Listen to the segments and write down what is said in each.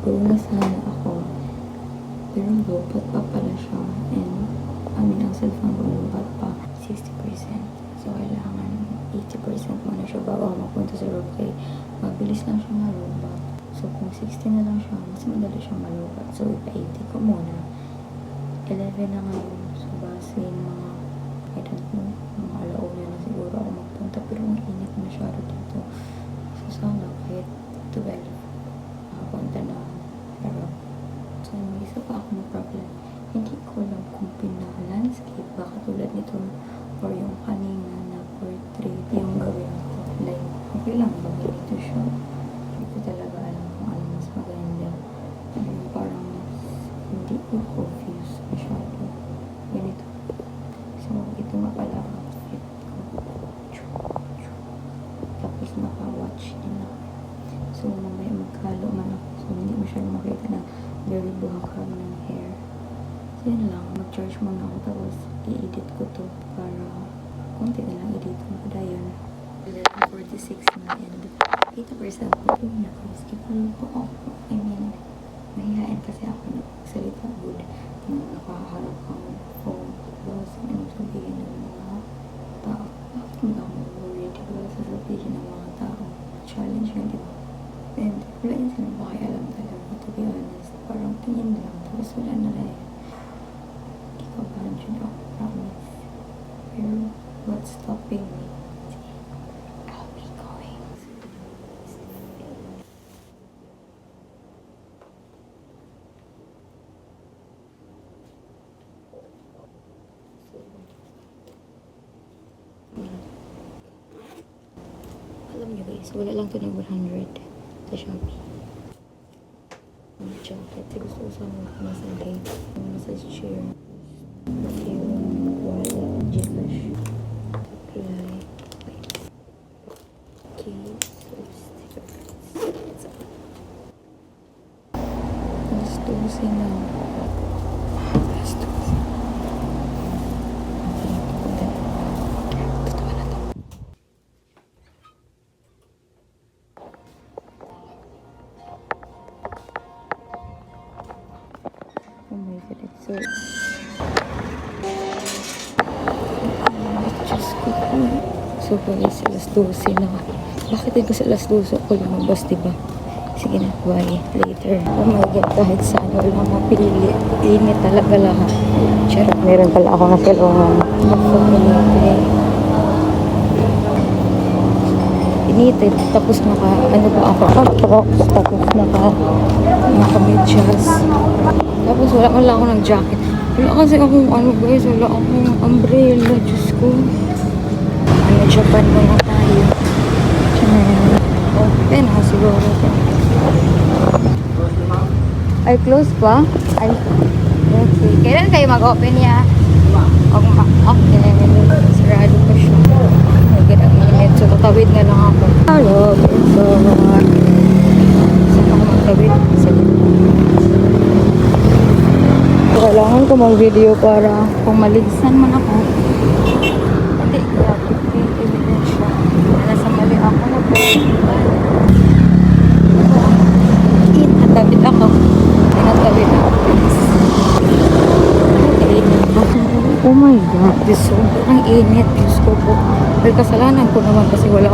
Mag-go na sana ako. Pero lobat pa pala siya. And, ang cellphone ko lobat pa 60%. So, kailangan 80% muna siya bago ako mapunta sa road kay mabilis lang siya malubat. So, kung 60 na lang siya, mas madali siya malubat. So, ipa-80 ko muna. 11 na ngayon. So, base mga, I don't know, mga alauna na siguro ako magpunta. Pero ang init masyado dito. So, sana kahit 12 makapunta na. Pero, so, may isa pa ako na problem. Hindi ko alam kung pina-landscape ba katulad nito or yung kanina na portrait yung gawin ko. Like, okay lang ba ganito siya? Hindi ko talaga alam kung ano mas maganda. Yung parang hindi ko confused masyado. Ganito. So, ito nga pala ang outfit ko. Tapos naka-watch din ako. So, mamaya maghalo man ako. So, hindi masyado makita na very buhakang ng hair. So, yun lang. Mag-charge muna ako. Tapos, i-edit ko to para konti na lang edit ko. Kada yun. 11:46 na and 80% ko ito naka-skip ko ako. I mean, mahihain kasi ako nagsalita good na nakaharap ang phone. Tapos, anong sabihin ng mga tao? Bakit mo ako worried? Wala sasabihin ng mga tao. Challenge yun, diba? And wala yun sila makialam talaga, to be honest. Parang tingin lang, tapos wala na rin. Ikabahan dyan ako, promise. Pero what's stopping me? I'll be going. Alam niyo guys, wala lang to ng 100 sa Shopee. Ang jacket, gusto ko sana nasa gate, nasa chair. Yung wallet, Gcash, apply, case, stickers. Gusto ko sila. Oh my god, it's so... Diyos ko po. So guys, alas 12 na. Bakit din kasi alas 12 ako lumabas, diba? Sige na, bye. Later. Oh my god, kahit saan wala mapili. Init talaga lahat. Charot, meron pala ako na silungan. Init. Tapos naka, ano ba ako? Tapos naka medyas. Tapos wala man lang ako ng jacket. Wala kasi akong ano guys, wala akong umbrella. Diyos ko. Ano, Japan muna tayo. Open ha siguro ito. Ay, close pa? Ay, okay. Kailan kayo mag-open niya? Okay. Sarado pa siya. May ganang init. So, tatawid na lang ako. Hello. So, saan ako magtawid? Sige. Kailangan ko mag-video para kung maligsan man ako. Hindi, grabe. Evidence siya. Nasa mali ako na po. Natawid ako. Natawid ako. Okay. Oh my God. This sobrang init. Diyos ko po. Pero kasalanan ko naman kasi wala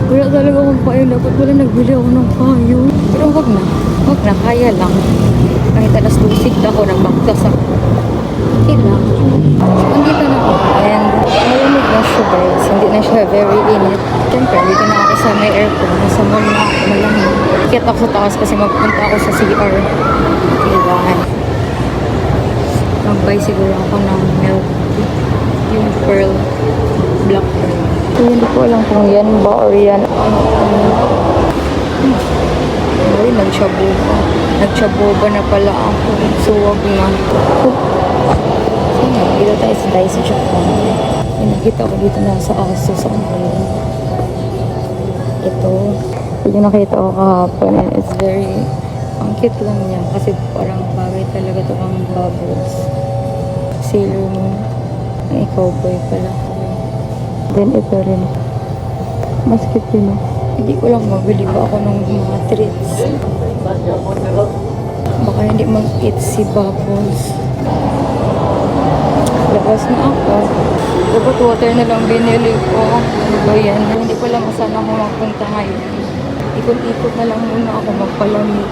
talaga akong payo. Dapat wala nagbili ako ng payo. Pero wag na. Kaya lang. Kahit alas 2 ako nagbaktas ako. Okay lang. Nandito na ako. And malamig na siya guys. Hindi na siya very init. Siyempre, dito na ako sa may aircon. Nasa mall na ako malamig. Kit ako sa taas kasi magpunta ako sa CR. Okay, bye. Mag-buy siguro ako ng milk tea. Yung pearl. Black pearl. So, hindi ko alam kung yan ba or yan. Ay, nagtsaboba na pala ako. So, wag na. So, nagkita tayo sa Daiso Japan. Nakita ko dito na sa Aso sa umbrella. Ito. Yung nakita ko kahapon. And it's very... Ang cute lang niya. Kasi parang bagay talaga ito ang bubbles. Sailor Moon. Ay, cowboy pala. Then, ito rin. Mas cute yun. Hindi ko lang mabili ba ako ng mga treats. Baka hindi mag-eat si Bubbles. Labas na ako. Dapat water na lang binili ko. Ano ba yan? Hindi ko lang saan ako magpunta ngayon. Ikot-ikot na lang muna ako magpalamig.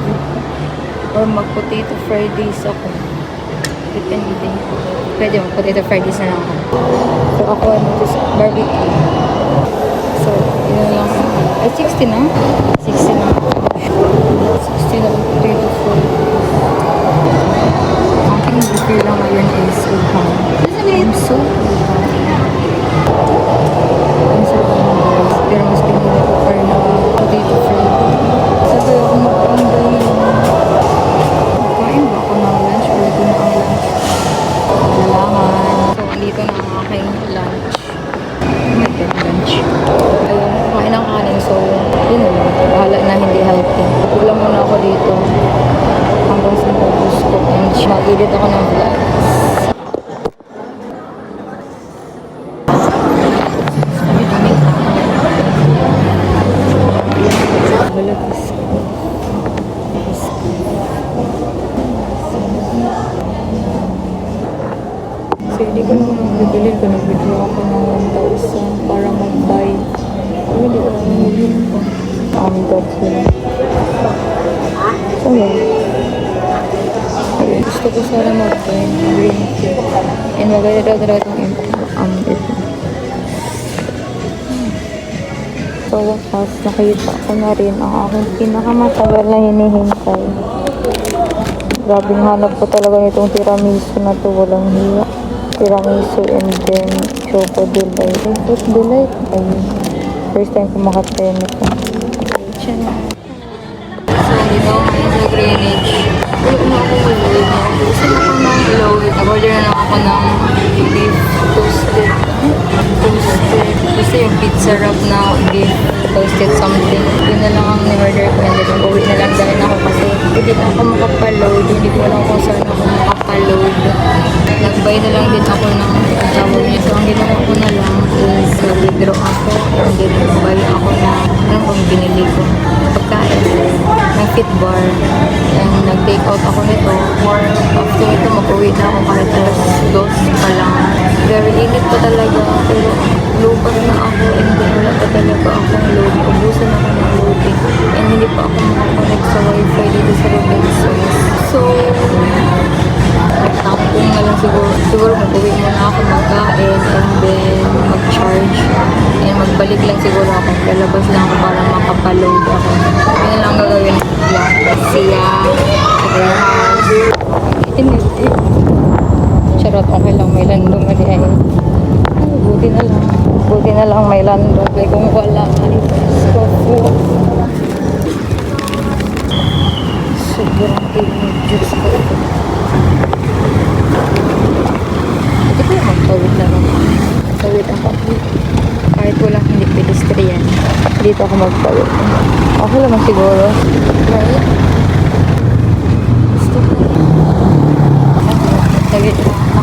Or mag-potato Fridays ako. Depende. Pwede mag-potato Fridays na lang ako. So ako ano just barbecue. So, yun lang. Ay, 60 na? 60 na. 60 na lang potato Friday. Ang buffet lang ngayon is Sulhan. I'm so ang sarap ng guys. Pero mas pinili ko pa rin na potato Friday. Sabi ako magpanggal yun. Kain ba ako ng lunch or ito na ang lunch? Kailangan. So, andito na ang aking lunch. My God, lunch. Ayun, kumain ng kanin. So, yun na lang. Bahala na hindi healthy. Ulam muna ako dito. Hanggang sa pagpus ko. And mag-edit ako ng vlogs. So, hindi ko naman bibili ko. Nag-withdraw ako ng 1,000 para mag-buy. Pero hindi ko naman bibili ko. That's it. So, yeah. Ayun, gusto ko sana mag-buy ng green tea. And maganda daw talaga itong ito. So, wakas, nakita ko na rin ang aking pinakamatagal na hinihintay. Grabing hanap ko talaga nitong tiramisu na to, walang hiya. Tiramisu and then choco delight. Fruit delight? Ayun. First time ko makatry nito. Siya na. So, dito ako ngayon sa Greenwich. Wala na ako load. Gusto na ako ng load. Nag-order na lang ako ng beef toasted. Gusto yung pizza wrap na beef toasted something. Yun na lang ang ni-order ko. And then, mag-uwi na lang dahil ako kasi hindi na ako makapaload. Hindi ko alam kung saan ako makapaload. Nag-buy na lang din ako ng tawag niya. So, ang ginawa ko na lang is withdraw ako. And then, buy ako na ano kung binili ko. Pagkain. Ng fit bar. And nag-take out ako nito. Or after ito, mag-uwi na ako kahit alas 2 pa lang. Very init pa talaga. Pero lupas na ako. And then, wala pa talaga akong load. Ubusan ako ng loading. And hindi pa ako makakonect sa wifi dito sa Robinsons. So, tampong na lang siguro. Siguro mag-uwi muna ako magkain and then mag-charge. And magbalik lang siguro ako. Lalabas lang ako para makapaload ako. Yun lang gagawin lang. Siya, sa their house. Init eh. Charot, okay lang may landong na ay. Buti na lang. Buti na lang may landong. Like kung wala, ay, so po. Sobrang juice ko ito. Hindi ko magtawid na lang. Magtawid ako. Kahit walang hindi pedestrian. Dito ako magtawid. Okay naman siguro. Right? Gusto ko. Magtawid na ako.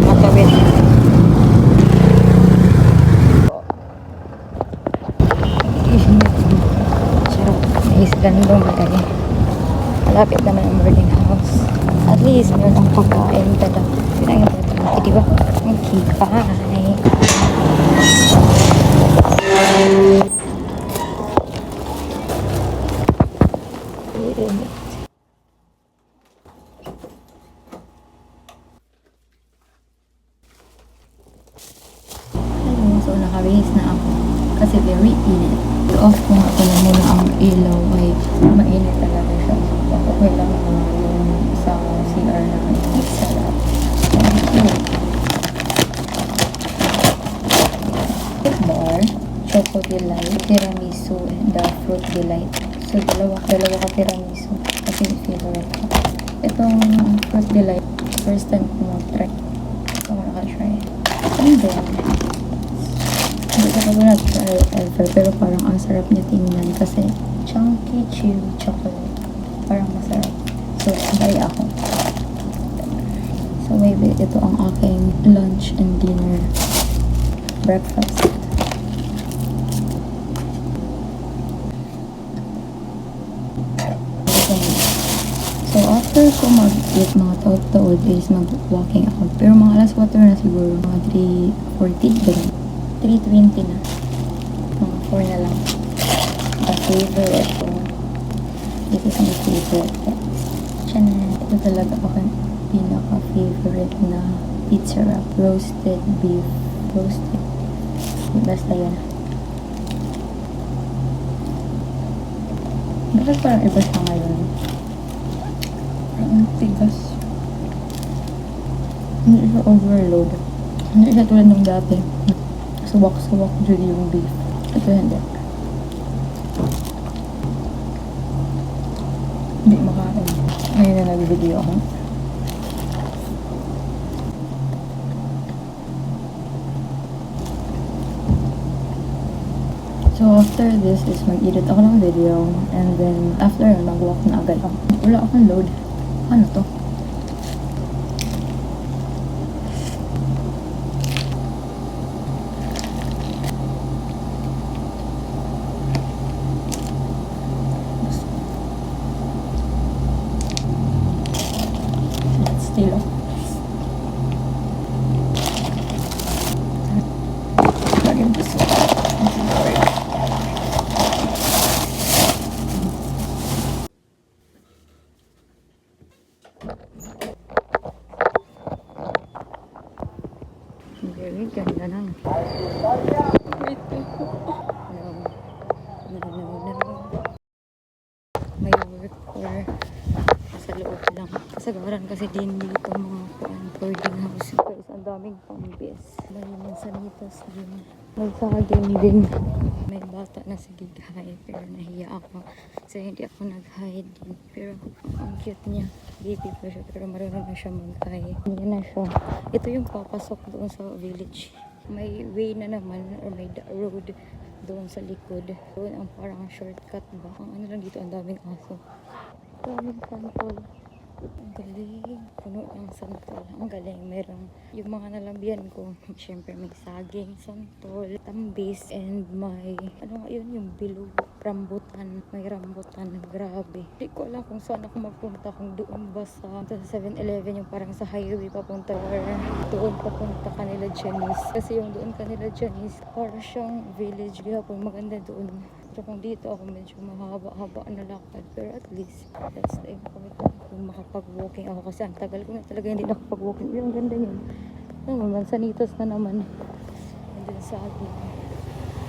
Matawid. Sarap. May isgandong bagay. Malapit naman ang boarding house. At least, meron ang pagkain talaga. Yun ang importante, di ba? Okay, bye! So, nakabihis na ako. Kasi very init. Off ko nga pala muna ang ilaw ay mainit talaga siya. Okay lang yung sa CR na sarap. Fruit bar, choco delight, tiramisu, and the fruit delight. So, dalawa ka tiramisu. Kasi favorite ko. Itong fruit delight, first time ko mag-try. So, nakatry. And then, hindi ko na nag-try ever, pero parang ang sarap niya tingnan kasi chunky chewy chocolate. Parang masarap. So, try ako. So, maybe ito ang aking lunch and dinner breakfast. taod is mag-walking ako. Pero mga alas 4 na siguro. Mga 3:40 ganun. 3:20 na. Mga 4 na lang. The favorite ko. This is my favorite. Tiyan, ito talaga ako pinaka-favorite na pizza wrap. Roasted beef. Roasted. Basta yun. Bakit parang iba siya ngayon? Ang tigas. Hindi siya overload. Hindi siya tulad nung dati. Suwak-suwak dyan yung beef. Ito hindi. Hindi makain. Ngayon na nag-video ako. So after this is mag-edit ako ng video. And then after yun, mag-walk na agad ako. Wala akong load. Ano to? Let's stay long. Lagyan ko sa very ganda na. Wait, no. May work or sa loob lang. Kasagaran kasi din dito mga boarding house. Guys, ang daming pambis. May mansanitas din. May saging din. May bata na sa gighay pero nahiya ako. So hindi ako nag-hide din. Pero ang cute niya. Baby pa siya pero marunong na siya mag-hide. Hindi na siya. Ito yung papasok doon sa village. May way na naman or may road doon sa likod. Doon ang parang shortcut ba. Ang ano lang dito, ang daming aso. Daming santol. Ang galing. Puno ng santol. Ang galing. Merong yung mga nalambian ko. Siyempre may saging, santol, tambis, and may ano nga yun, yung bilog. Rambutan. May rambutan. Grabe. Hindi ko alam kung saan ako magpunta. Kung doon ba sa 7-Eleven, yung parang sa highway papunta or doon papunta kanila Janice. Kasi yung doon kanila Janice, parang siyang village. Gihapon maganda doon. Pero kung dito ako medyo mahaba-haba na lakad. Pero at least, that's the important kung makapag-walking ako. Kasi ang tagal ko na talaga hindi nakapag-walking. Yung ganda yun. Ano, mansanitas na naman. And then sa akin,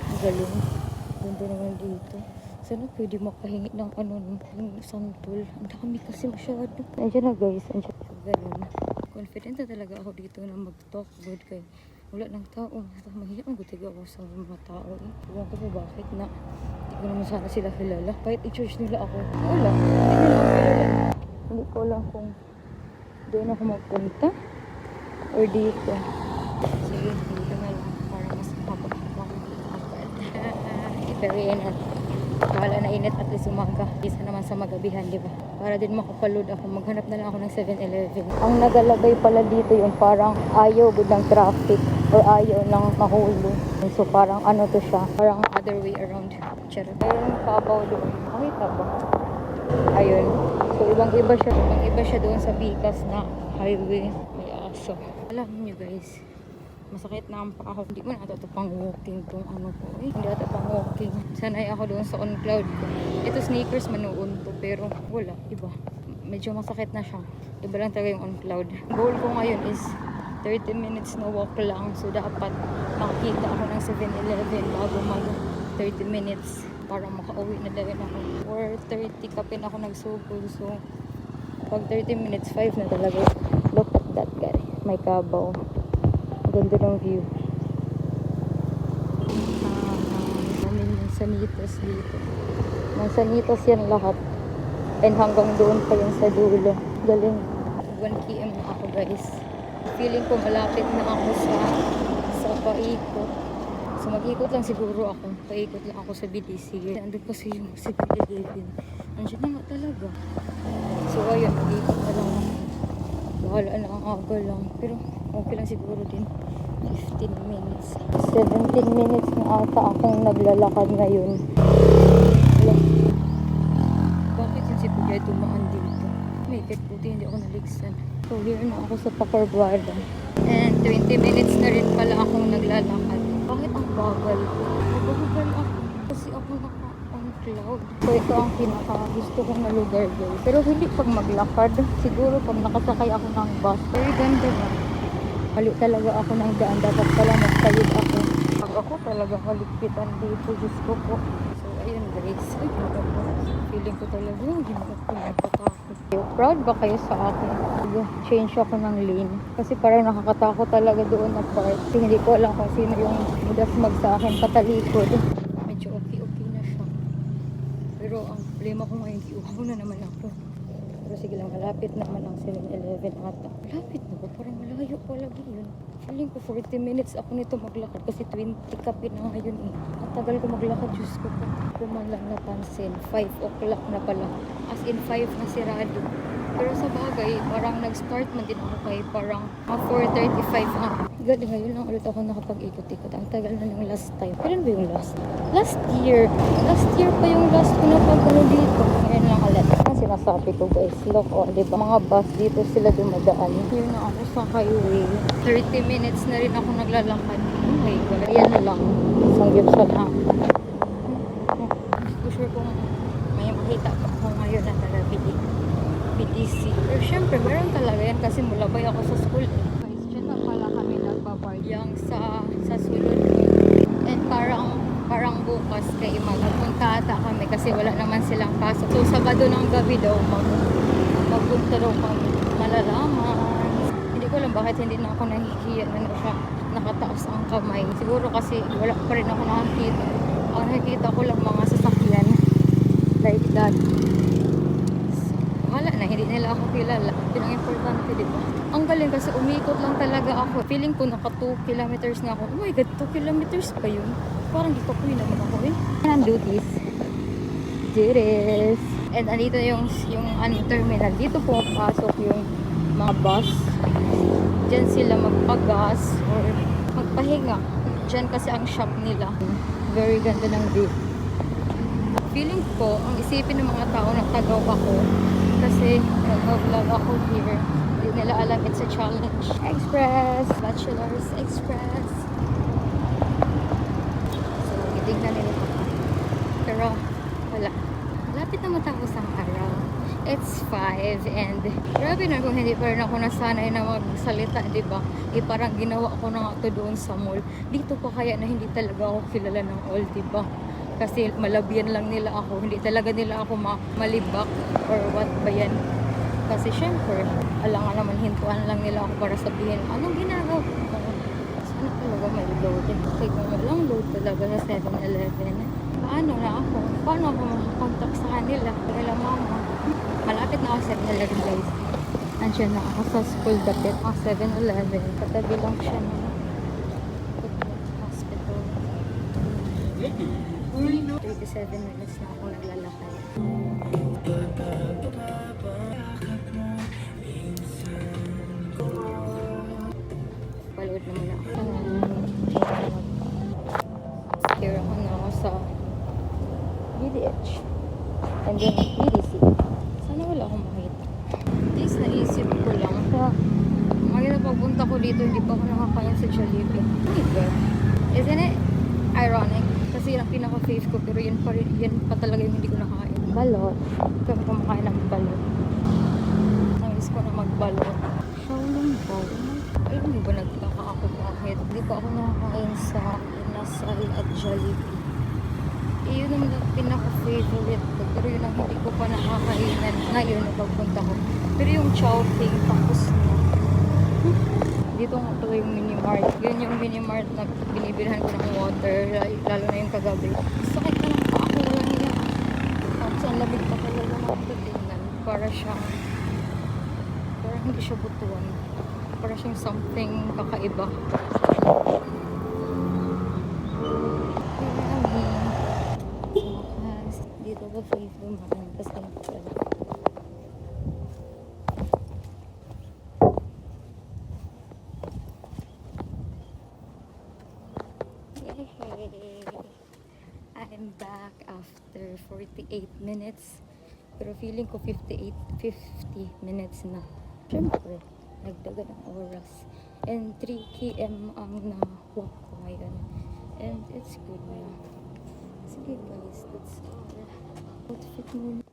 ang galing. Ganda naman dito. Sana pwede makahingi ng ano, yung santol. Ang dami kasi masyado. Nandiyan na guys. Nandiyan. So, ganun. Confident na talaga ako dito na mag-talk good kay wala ng tao. Mahiya ang gutig ako sa mga tao. Huwag ko po bakit na hindi ko naman sana sila kilala. Kahit i-church nila ako. Wala. Hindi nila ako kilala. Hindi ko alam kung doon ako magpunta or dito. Sige, dito na lang para mas makapag-habang lakad. Very inat. Kala na init at least umaga. Isa naman sa magabihan, di ba? Para din makapaload ako. Maghanap na lang ako ng 7-Eleven. Ang nagalagay pala dito yung parang ayaw good ng traffic or ayaw ng mahuli. So parang ano to siya? Parang other way around. Charot. Ayun, kabaw doon. Makita ba? Ayun. So ibang-iba siya. Ibang-iba siya doon sa Bikas na highway. May aso. Alam niyo guys, masakit na ang paa ko. Hindi mo na ito pang walking tong ano ko. Hindi ito pang walking. Sanay ako doon sa on cloud ko. Ito sneakers manuon to pero wala. Iba. Medyo masakit na siya. Iba lang talaga yung on cloud. Goal ko ngayon is 30 minutes na walk lang. So dapat makakita ako ng 7-Eleven bago mag 30 minutes para makauwi na din ako. 4:30 kapin ako nagsugod. So pag 30 minutes, 5 na talaga. Look at that guy. May kabaw. Ganda ng view. Daming mansanitas dito. Mansanitas yan lahat. And hanggang doon pa yun sa dulo. Galing. 1 km na ako guys. Feeling ko malapit na ako sa paikot. So mag-ikot lang siguro ako. Paikot lang ako sa BDC. Andun kasi yung 7-Eleven. Andiyan na nga talaga. So ayun, mag-ikot na lang ako. Bahala na ang aga lang. Pero okay lang siguro din. 15 minutes. 17 minutes na ata akong naglalakad ngayon. Alam. Bakit yung si Kuya dumaan dito? May ikot buti hindi ako naligsan. So, here na ako sa Pacorguada. And 20 minutes na rin pala akong naglalakad. Bakit ang bagal ko? Mabagal ako kasi ako naka-on cloud. So, ito ang pinaka-gusto kong na lugar guys. Pero hindi pag maglakad. Siguro pag nakasakay ako ng bus. Very ganda na. Mali talaga ako ng daan. Dapat pala magtayid ako. Pag ako talaga maligpitan dito. Diyos ko po. So, ayun guys. Ay, feeling ko talaga. Hindi ako nakatakot. Proud ba kayo sa akin? Change ako ng lane. Kasi parang nakakatakot talaga doon na part. Kasi hindi ko alam kung sino yung mudas sa akin patalikod. Medyo okay na siya. Pero ang problema ko ngayon, iuhaw na naman ako. Pero sige lang, malapit naman ang 7-Eleven ata. Malapit na ba? Parang malayo pa lagi yun. Feeling ko 40 minutes ako nito maglakad kasi 20 kapit na ngayon eh. Ang tagal ko maglakad, Diyos ko pa. Kuman lang napansin, 5 o'clock na pala. As in 5 na sirado. Pero sa bagay, parang nag-start man din ako kay parang 4:35 na. Galing ngayon lang ulit ako nakapag-ikot-ikot. Ang tagal na ng last time. Kailan ba yung last? Last year. Last year pa yung last ko na pag-ano dito. Ngayon lang ulit. Ang sinasabi ko guys, look o, diba? Mga bus dito sila dumadaan. Yun na ako sa highway. 30 minutes na rin ako naglalakad. Oh my God. Ayan na lang. Sanggip sa lang. Hindi ko sure kung may makita pa ako ngayon na nalabili. PDC. Pero syempre, meron talaga yan kasi mulabay ako sa school. Guys, dyan na pala kami nagbabar. Yung sa sulod. And parang bukas kay magpunta ata kami kasi wala naman silang pasok. So, Sabado ng gabi daw magpunta daw kami. Malalaman. Hindi ko alam bakit hindi na ako nahihiya na siya nakataas ang kamay. Siguro kasi wala pa rin ako nakakita. Ang nakikita ko lang mga sasakyan. Like that. Wala na, hindi nila ako kilala. Yun ang importante, diba? Ang galing kasi umikot lang talaga ako. Feeling ko naka 2 kilometers na ako. Oh my God, 2 kilometers pa yun. Parang di ko naman ako eh. And duties. Duties. And andito yung terminal. Dito pumapasok yung mga bus. Diyan sila magpagas or magpahinga. Diyan kasi ang shop nila. Very ganda ng view. Feeling ko, ang isipin ng mga tao na tagaw ako kasi nag-vlog ako here. Hindi nila alam it's a challenge. Express! Bachelor's Express! So, titignan nila ako. Pero, wala. Malapit na matapos ang araw. It's 5 and grabe na kung hindi pa rin ako nasanay na magsalita, diba? Parang ginawa ko na nga ito doon sa mall. Dito pa kaya na hindi talaga ako kilala ng all, diba? Kasi malabyan lang nila ako. Hindi talaga nila ako malibak or what ba yan. Kasi syempre, alangan naman hintuan lang nila ako para sabihin, anong ginagawa ko? Sana talaga may load. Kasi kung walang load talaga sa 7-Eleven, paano na ako? Paano ako makakontak sa kanila? Kaya mama. Malapit na ako sa 7-Eleven guys. Andiyan na ako sa school dapit. Ang 7-Eleven. Katabi lang siya ng hospital. 37 minutes na ako naglalakad. Palood naman ako. Here ako na ako sa BDH. And then BDC. Sana wala akong makita. At least naisip ko lang. Maganda pagpunta ko dito, hindi pa ako nakakain sa Jollibee. Oh my God. Isn't it ironic? Kasi yung pinaka-fave ko, pero yan pa talaga yung hindi ko nakain. Balot. Kami kumakain ng balot. Nangis ko na magbalot. Shaolong ba? Alam mo ba nagtaka ako bakit? Hindi pa ako nakakain sa Inasal at Jollibee. Yun ang pinaka-favorite ko. Pero yun ang hindi ko pa nakakainan ngayon na pagpunta ko. Pero yung Chowking, tapos na. Dito nga pala yung Minimart. Yun yung Minimart na binibilhan ko ng water. Lalo na yung kagabi. Sakit na lang pa ako. Wala niya. Tapos ang lamig pa talaga makatingnan. Para siyang hindi siya butuan. Para siyang something kakaiba. Dito ko faith lumakan. Tapos ka nakasala. I'm back after 48 minutes. Pero feeling ko 50 minutes na. Siyempre, nagdagan ng oras. And 3 km ang na-walk ko ngayon. And it's good na. Sige guys, that's all. Outfit muna.